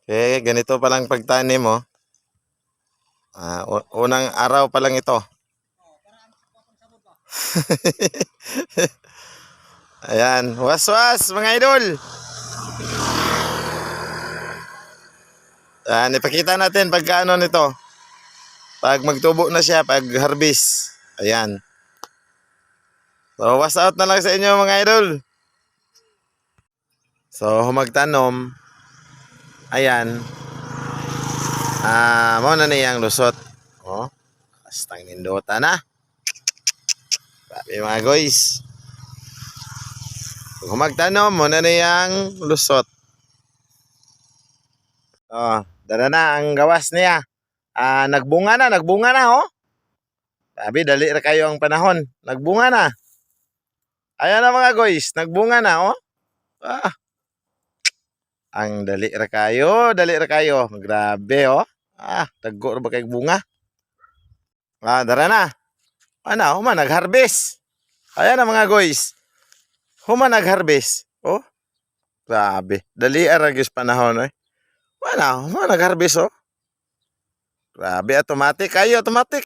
Okay, ganito pa lang pagtanim mo. Unang araw pa lang ito. Ayan, waswas mga idol. Ayan, ipakita natin pagkaano nito. Pag magtubo na siya, pag harvest. Ayan. So, was out na lang sa inyo mga idol. So, humagtanom. Ayan. Mo na niyang lusot. Oh, bastang nindota na. Sabi mga guys. Humagtanom, mo na niyang lusot. Oh, dala na ang gawas niya. Nagbunga na, oh. Sabi, dali ra kayo ang panahon. Nagbunga na. Ayan na mga guys, nagbunga na, oh. Ang dali ra kayo, dali ra kayo. Grabe, oh. Taggo ra ba kay bunga? Dara na. Human nag-harvest. Ayan na mga guys. Human nag-harvest. Oh, grabe. Dali ra gyud panahon, eh. Human nag-harvest, oh. Grabe, automatic kayo, automatic.